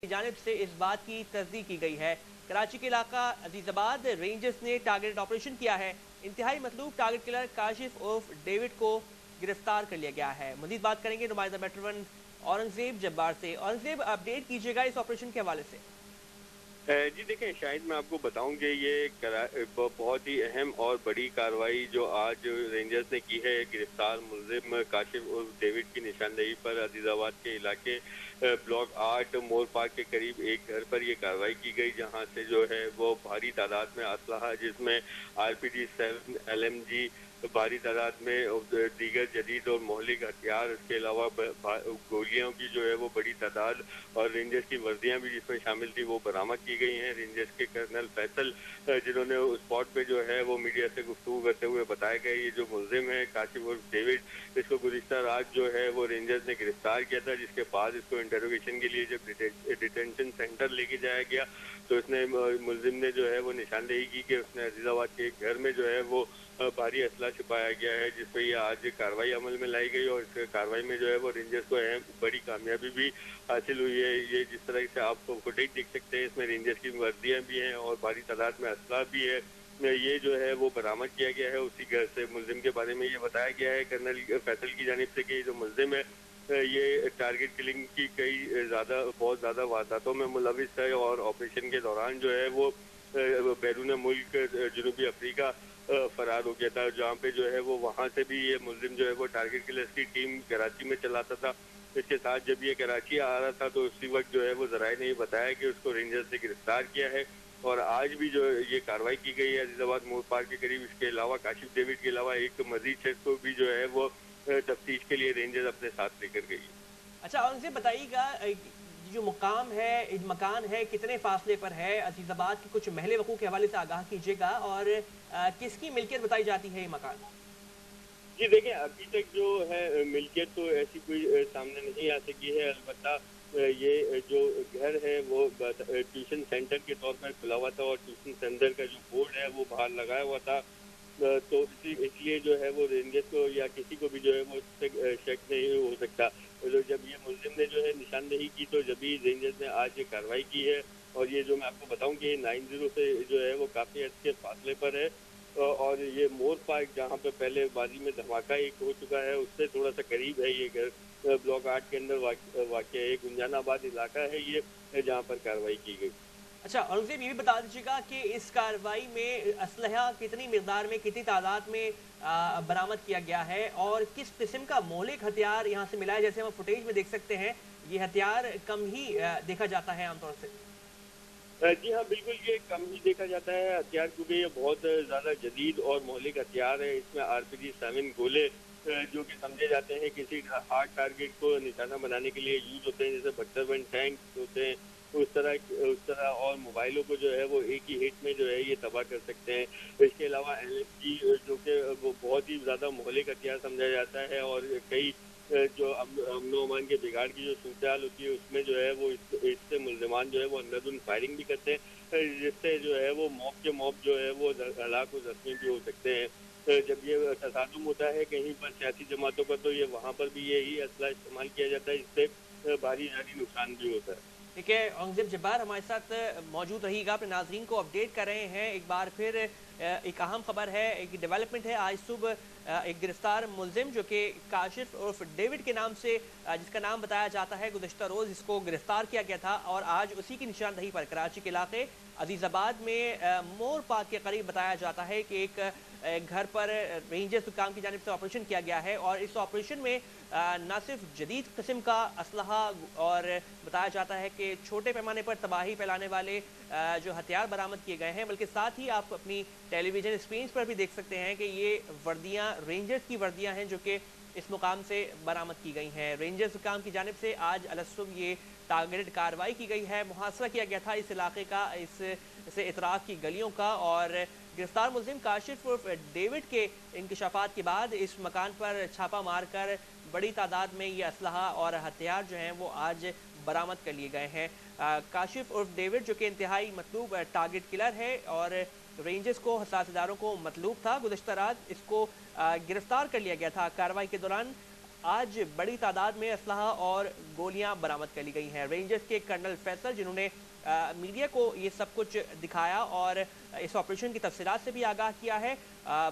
जानिब से इस बात की तस्दीक की गई है। कराची के इलाका अजीजाबाद रेंजर्स ने टारगेटेड ऑपरेशन किया है। इंतहाई मतलूब टारगेट किलर काशिफ उर्फ डेविड को गिरफ्तार कर लिया गया है। मजीद बात करेंगे नुमाइंदा मेट्रो वन औरंगजेब जब्बार से। औरंगजेब, अपडेट कीजिएगा इस ऑपरेशन के हवाले से। जी देखें, शायद मैं आपको बताऊं कि ये बहुत ही अहम और बड़ी कार्रवाई जो आज रेंजर्स ने की है। गिरफ्तार मुलजिम काशिफ उर्फ डेविड की निशानदेही पर अजीजाबाद के इलाके ब्लॉक 8 मोर पार्क के करीब एक घर पर ये कार्रवाई की गई, जहां से जो है वो भारी तादाद में असलहा जिसमें RPG 7 LMG, भारी तादाद में दीगर जदीद और मोहलिक हथियार, इसके अलावा गोलियों की जो है वो बड़ी तादाद और रेंजर्स की वर्दियां भी जिसमें शामिल थी वो बरामद की गई हैं। रेंजर्स के कर्नल फैसल, जिन्होंने उस स्पॉट पे जो है वो मीडिया से गुफ्तगू करते हुए बताया गया, ये जो मुलजिम है काशिफ उर्फ डेविड, इसको गुज़िश्ता रात जो है वो रेंजर्स ने गिरफ्तार किया था, जिसके बाद इसको इंटरोगेशन के लिए जब डिटेंशन सेंटर लेके जाया गया तो इसने मुलजिम ने जो है वो निशानदेही की कि उसने अजीजाबाद के एक घर में जो है वो भारी असला छुपाया गया है, जिसपे ये आज कार्रवाई अमल में लाई गई और इस कार्रवाई में जो है वो रेंजर्स को अहम बड़ी कामयाबी भी हासिल हुई है। ये जिस तरह से आप फुटेज देख सकते हैं, इसमें रेंजर्स की वर्दियां भी हैं और भारी तादाद में असला भी है। ये जो है वो बरामद किया गया है उसी घर से। मुलजिम के बारे में ये बताया गया है कर्नल फैसल की जानिब से कि ये जो मुलजिम है ये टारगेट किलिंग की बहुत ज़्यादा वारदातों में मुलविस है और ऑपरेशन के दौरान जो है वो बैरून मुल्क जनूबी अफ्रीका फरार हो गया था, जहाँ पे जो है वो वहाँ से भी ये मुलजिम जो है वो टारगेट किलर्स की टीम कराची में चलाता था। इसके साथ जब ये कराची आ रहा था तो उसी वक्त जो है वो ज़राए ने बताया कि उसको रेंजर्स ने गिरफ्तार किया है और आज भी जो ये कार्रवाई की गई है अजीजाबाद मोर पार्क के करीब। इसके अलावा काशिफ डेविड के अलावा एक मजीद शख्स को भी जो है वो तफ्तीश के लिए रेंजर्स अपने साथ लेकर गई है। अच्छा, उनसे बताइएगा जो मुकाम है, मकान है, कितने फासले पर है? अजीजाबाद के कुछ महले वकूँ के हवाले से आगाह कीजिएगा और किसकी मिल्कियत बताई जाती है ये मकान? जी देखिए, अभी तक जो है मिल्कियत तो ऐसी कोई सामने नहीं आ सकी है। अलबत्ता ये जो घर है वो ट्यूशन सेंटर के तौर पर खुला हुआ था और ट्यूशन सेंटर का जो बोर्ड है वो बाहर लगाया हुआ था। तो इसलिए जो है वो रेंजर्स को या किसी को भी जो है वो इससे शक नहीं हो सकता। तो जब ये मुलजिम ने जो है निशानदेही की तो जब भी रेंजर्स ने आज ये कार्रवाई की है और ये जो मैं आपको बताऊं कि 90 से जो है वो काफ़ी अर्ज के फासले पर है और ये मोर पार्क जहाँ पे पहले बाजी में धमाका एक हो चुका है उससे थोड़ा सा करीब है ये घर। ब्लॉक 8 के अंदर वाक़या है, गुंजानाबाद इलाका है ये जहाँ पर कार्रवाई की गई। अच्छा, औरंगजेब, ये भी बता दीजिएगा कि इस कार्रवाई में असलहा कितनी मिकदार में, कितनी तादाद में बरामद किया गया है और किस किस्म का मौलिक हथियार यहाँ से मिला है? जैसे हम फुटेज में देख सकते हैं, ये हथियार कम ही देखा जाता है आमतौर से। जी हाँ, बिल्कुल ये कम ही देखा जाता है हथियार, क्योंकि ये बहुत ज़्यादा जदीद और मौलिक हथियार है। इसमें RPG 7 गोले जो कि समझे जाते हैं किसी हार्ड टारगेट को निशाना बनाने के लिए यूज होते हैं, जैसे बट्टर वन टैंक होते हैं उस तरह और मोबाइलों को जो है वो एक ही हिट में जो है ये तबाह कर सकते हैं। इसके अलावा LMG जो कि वो बहुत ही ज़्यादा मौलिक हथियार समझा जाता है और कई जो अमनो अमान के बिगाड़ की जो सूरत होती है उसमें जो है वो इससे मुल्ज़िमान जो है वो अंधाधुन फायरिंग भी करते हैं, जिससे जो है वो मॉब जो है वो हलाक व ज़ख्मी भी हो सकते हैं। जब ये तसादुम होता है कहीं पर सियासी जमातों का तो ये वहाँ पर भी यही असला इस्तेमाल किया जाता है, जिससे भारी जानी नुकसान भी होता है। ठीक है, औरंगजेब जब्बार हमारे साथ मौजूद रहिएगा, अपने नाजरीन को अपडेट कर रहे हैं। एक बार फिर एक अहम खबर है, एक डेवलपमेंट है। आज सुबह एक गिरफ्तार मुलजिम जो कि काशिफ उर्फ डेविड के नाम से, जिसका नाम बताया जाता है, गुज़िश्ता रोज़ इसको गिरफ्तार किया गया था और आज उसी की निशानदही पर कराची के इलाके अजीजाबाद में मोर पार्क के करीब बताया जाता है कि एक घर पर रेंजर्स हुकाम की जानिब से ऑपरेशन किया गया है और इस ऑपरेशन में न सिर्फ जदीद किस्म का असलहा और बताया जाता है कि छोटे पैमाने पर तबाही फैलाने वाले जो हथियार बरामद किए गए हैं, बल्कि साथ ही आप अपनी टेलीविजन स्क्रीन पर भी देख सकते हैं कि ये वर्दियाँ रेंजर्स की वर्दियाँ हैं जो कि इस मुकाम से बरामद की गई हैं। रेंजर्स हुकाम की जानिब से आज अलसुब ये टारगेटेड कार्रवाई की गई है। मुहासरा किया गया था इस इलाके का, इससे इतराफ़ की गलियों का और गिरफ्तार मुलजिम काशिफ उर्फ डेविड के इंकशाफात के बाद इस मकान पर छापा मारकर बड़ी तादाद में ये असलहा और हथियार जो हैं वो आज बरामद कर लिए गए हैं। काशिफ उर्फ डेविड जो कि इंतहाई मतलूब टारगेट किलर है और रेंजर्स को हसास इदारों को मतलूब था, गुज़श्ता रात इसको गिरफ्तार कर लिया गया था। कार्रवाई के दौरान आज बड़ी तादाद में असलहा और गोलियां बरामद कर ली गई हैं। रेंजर्स के कर्नल फैसल, जिन्होंने मीडिया को ये सब कुछ दिखाया और इस ऑपरेशन की तफसीलात से भी आगाह किया है।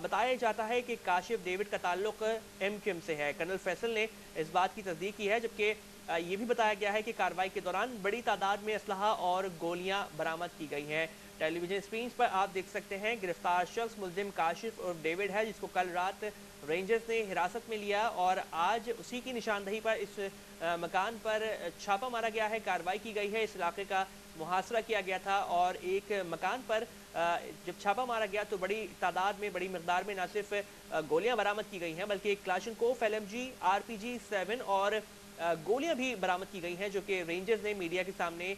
बताया जाता है कि काशिफ डेविड का ताल्लुक MQM से है। कर्नल फैसल ने इस बात की तस्दीक की है, जबकि ये भी बताया गया है कि कार्रवाई के दौरान बड़ी तादाद में असलहा और गोलियां बरामद की गई हैं। टेलीविजन स्क्रीन पर आप देख सकते हैं गिरफ्तार शख्स मुल्जिम काशिफ और डेविड है, जिसको कल रात रेंजर्स ने हिरासत में लिया और आज उसी की निशानदही पर इस मकान पर छापा मारा गया है, कार्रवाई की गई है। इस इलाके का मुहासरा किया गया था और एक मकान पर जब छापा मारा गया तो बड़ी तादाद में, बड़ी मकदार में न सिर्फ गोलियां बरामद की गई हैं, बल्कि क्लाशनकोफ, LMG, RPG 7 और गोलियां भी बरामद की गई हैं, जो कि रेंजर्स ने मीडिया के सामने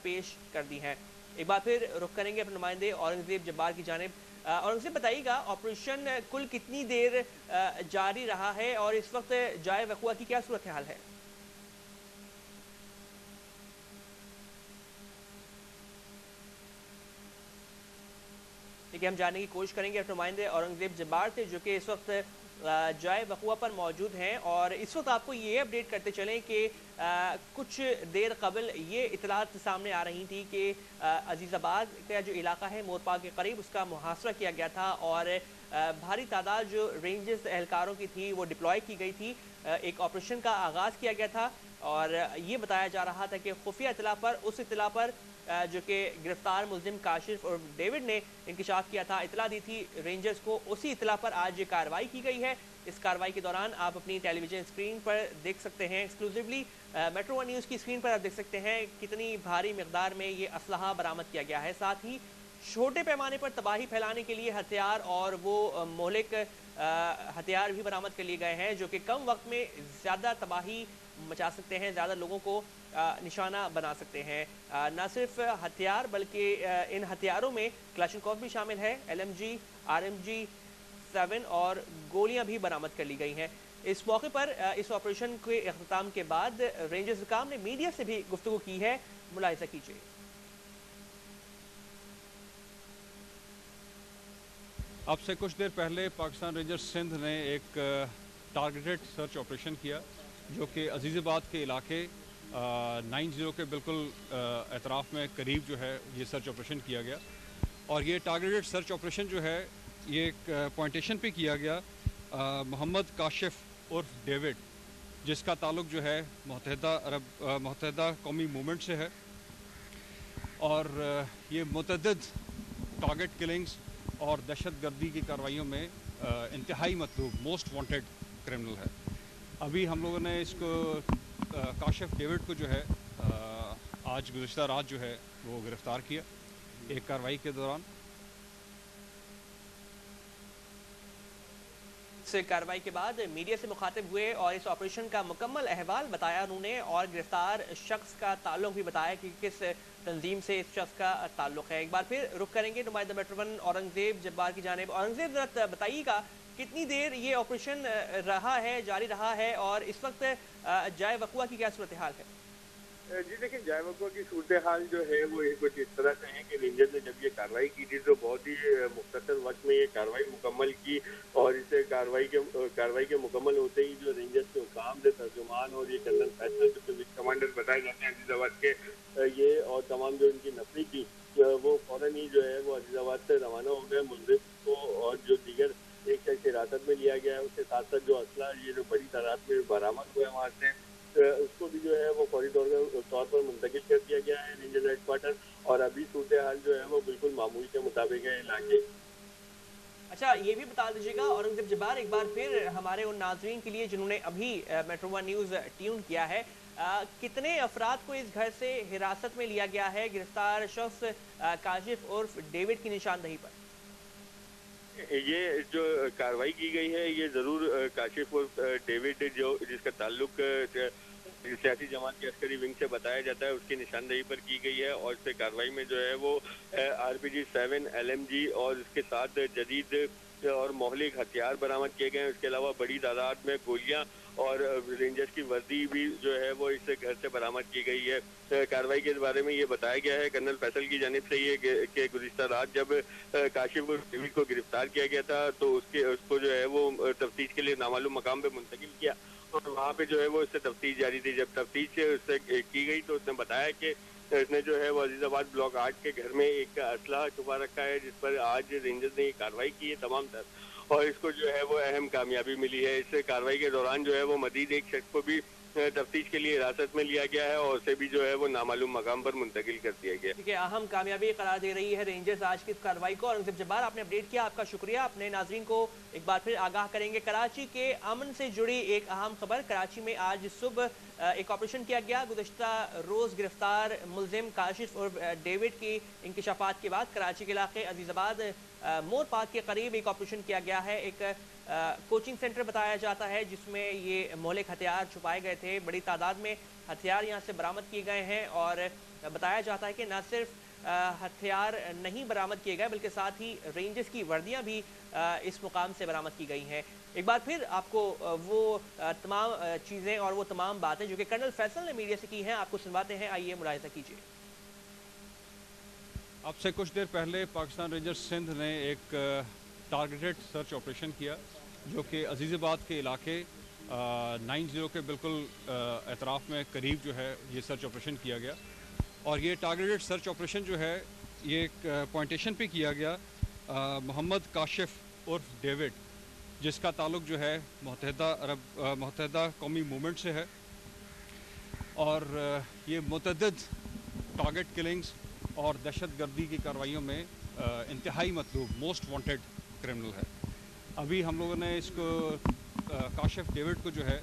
पेश कर दी हैं। एक बार फिर रुख करेंगे अपने नुमाइंदे औरंगजेब जब्बार की जानिब। औरंगजेब, बताइएगा ऑपरेशन कुल कितनी देर जारी रहा है और इस वक्त जाए वक़ुआ की क्या सूरत हाल है? देखिए, हम जानने की कोशिश करेंगे अपने नुमाइंदे औरंगजेब जब्बार से, जो कि इस वक्त जाए वक़ुआ पर मौजूद हैं। और इस वक्त आपको ये अपडेट करते चलें कि कुछ देर कबल ये इतलात सामने आ रही थी कि अजीज़ाबाद का जो इलाका है मोरपा के करीब, उसका मुहासरा किया गया था और भारी तादाद जो रेंजर्स एहलकारों की थी वो डिप्लॉय की गई थी। एक ऑपरेशन का आगाज़ किया गया था और ये बताया जा रहा था कि खुफिया इतला पर, उस इतला पर जो कि गिरफ्तार मुल्जिम काशिफ और डेविड ने इंकशाफ किया था, इतला दी थी रेंजर्स को, उसी इतला पर आज ये कार्रवाई की गई है। इस कार्रवाई के दौरान आप अपनी टेलीविजन स्क्रीन पर देख सकते हैं, एक्सक्लूसिवली मेट्रो 1 न्यूज़ की स्क्रीन पर आप देख सकते हैं कितनी भारी मिकदार में ये असलहा बरामद किया गया है। साथ ही छोटे पैमाने पर तबाही फैलाने के लिए हथियार और वो मोहलिक हथियार भी बरामद कर लिए गए हैं, जो कि कम वक्त में ज़्यादा तबाही मचा सकते हैं, ज़्यादा लोगों को निशाना बना सकते हैं। न सिर्फ हथियार बल्कि इन हथियारों में क्लाशनकोफ भी शामिल है, LMG, RMG 7 और गोलियां भी बरामद कर ली गई हैं। इस मौके पर इस ऑपरेशन के अख्ताम के बाद रेंजर्स हुकाम ने मीडिया से भी गुफ्तगू की है, मुलाहिजा कीजिए। अब से कुछ देर पहले पाकिस्तान रेंजर्स सिंध ने एक टारगेटेड सर्च ऑपरेशन किया, जो कि अजीज़ाबाद के इलाके 90 के बिल्कुल एतराफ़ में करीब जो है ये सर्च ऑपरेशन किया गया। और ये टारगेटेड सर्च ऑपरेशन जो है ये एक पॉइंटेशन पे किया गया मोहम्मद काशिफ उर्फ डेविड, जिसका ताल्लुक जो है मुत्तहिदा कौमी मूवमेंट से है। और ये मुतअद्दिद टारगेट किलिंग्स और दहशतगर्दी की कार्रवाइयों में इंतहाई मतलूब, मोस्ट वांटेड क्रिमिनल है। अभी हम लोगों ने इसको काशिफ डेविड को जो है आज गुज़िश्ता रात जो है वो गिरफ़्तार किया एक कार्रवाई के दौरान। इस कार्रवाई के बाद मीडिया से मुखातिब हुए और इस ऑपरेशन का मुकम्मल अहवाल बताया उन्होंने, और गिरफ्तार शख्स का ताल्लुक भी बताया कि किस तंजीम से इस शख्स का ताल्लुक है। एक बार फिर रुख करेंगे नुमाइंदा मेट्रो 1 औरंगजेब जब्बार की जानिब। औरंगजेब, जरा बताइएगा कितनी देर ये ऑपरेशन रहा है, जारी रहा है और इस वक्त जाए वक़ुआ की क्या सूरत हाल है? जी देखिए, जाए वक़ुआ की सूरत हाल जो है वो कुछ इस तरह से है कि रेंजर ने जब ये कार्रवाई की थी तो बहुत ही मुख्तसर वक्त में ये कार्रवाई मुकम्मल की, और इस कार्रवाई के मुकम्मल होते ही जो रेंजर्स के हुकाम थे, तर्जुमान और ये कर्नल फैसल जो विंग कमांडर बताए जाते हैं अजीज़ाबाद के, ये और तमाम जो इनकी नफरी थी वो फौरन ही जो है वो अजीज़ाबाद से रवाना हो गए। मुल्जिम को और जो दीगर एक शख्स हिरासत में लिया गया है, उसके साथ साथ जो असला ये जो बड़ी तादाद में बरामद हुआ है वहाँ से, उसको भी जो है वो फौरी तौर पर मुंतकिल कर दिया गया है रेंजर हेडक्वार्टर। और अभी सूरत हाल जो है वो बिल्कुल मामूल के मुताबिक है इलाके। अच्छा, ये भी बता दीजिएगा औरंगजेब जब्बार एक बार फिर हमारे उन नाज़रीन के लिए जिन्होंने अभी मेट्रो 1 न्यूज़ ट्यून किया है, कितने अफराद को इस घर से हिरासत में लिया गया है गिरफ्तार शख्स काशिफ उर्फ डेविड की निशानदही पर? ये जो कार्रवाई की गई है ये जरूर काशिफ उर्फ डेविड जिसका ताल्लुक सियासी जमात की अस्करी विंग से बताया जाता है, उसकी निशानदेही पर की गई है। और इस कार्रवाई में जो है वो RPG 7, LMG और इसके साथ जदीद और मोहलिक हथियार बरामद किए गए हैं। इसके अलावा बड़ी तादाद में गोलियां और रेंजर्स की वर्दी भी जो है वो इस घर से बरामद की गई है। कार्रवाई के बारे में ये बताया गया है कर्नल फैसल की जानिब से ये कि गुज़िश्ता रात जब काशिफ को गिरफ्तार किया गया था तो उसको जो है वो तफ्तीश के लिए नामालूम मकाम पे मुंतकिल किया और वहाँ पे जो है वो इससे तफ्तीश जारी थी। जब तफ्तीश उससे की गई तो उसने बताया कि इसने जो है वो अजीजाबाद ब्लॉक 8 के घर में एक असला छुपा रखा है, जिस पर आज रेंजर्स ने ये कार्रवाई की है तमाम तर, और इसको जो है वो अहम कामयाबी मिली है। इस कार्रवाई के दौरान जो है वो मजीद एक शख्स को भी तफ्तीश के लिए हिरासत में लिया गया है और उसे भी जो है वो नामालूम मकाम पर मुंतकिल कर दिया गया। ठीक है, अहम कामयाबी करार दे रही है रेंजर्स आज की इस कार्रवाई को। और जब्बार, आपने अपडेट किया, आपका शुक्रिया। अपने नाजरीन को एक बार फिर आगाह करेंगे कराची के अमन से जुड़ी एक अहम खबर। कराची में आज सुबह एक ऑपरेशन किया गया। गुज़श्ता रोज़ गिरफ्तार मुलजिम काशिफ और डेविड की इंकशाफात के बाद कराची के इलाके अजीज़ाबाद मोर पार्क के करीब एक ऑपरेशन किया गया है। एक कोचिंग सेंटर बताया जाता है जिसमें ये मौलिक हथियार छुपाए गए थे। बड़ी तादाद में हथियार यहाँ से बरामद किए गए हैं और बताया जाता है कि न सिर्फ हथियार नहीं बरामद किए गए बल्कि साथ ही रेंजर्स की वर्दियाँ भी इस मुकाम से बरामद की गई हैं। एक बार फिर आपको वो तमाम चीज़ें और वो तमाम बातें जो कि कर्नल फैसल ने मीडिया से की हैं आपको सुनवाते हैं। आइए मुलाहिज़ा कीजिए। अब से कुछ देर पहले पाकिस्तान रेंजर्स सिंध ने एक टारगेटेड सर्च ऑपरेशन किया जो कि अजीज़ाबाद के इलाके 90 के बिल्कुल एतराफ़ में करीब जो है ये सर्च ऑपरेशन किया गया। और ये टारगेटेड सर्च ऑपरेशन जो है ये एक पॉइंटेशन पे किया गया मोहम्मद काशिफ उर्फ डेविड, जिसका ताल्लुक़ जो है मुत्तहिदा कौमी मूवमेंट से है। और ये मुतअद्दिद टारगेट किलिंग्स और दहशत गर्दी की कार्रवाइयों में इंतहाई मतलूब मोस्ट वांटेड क्रिमिनल है। अभी हम लोगों ने इसको काशिफ डेविड को जो है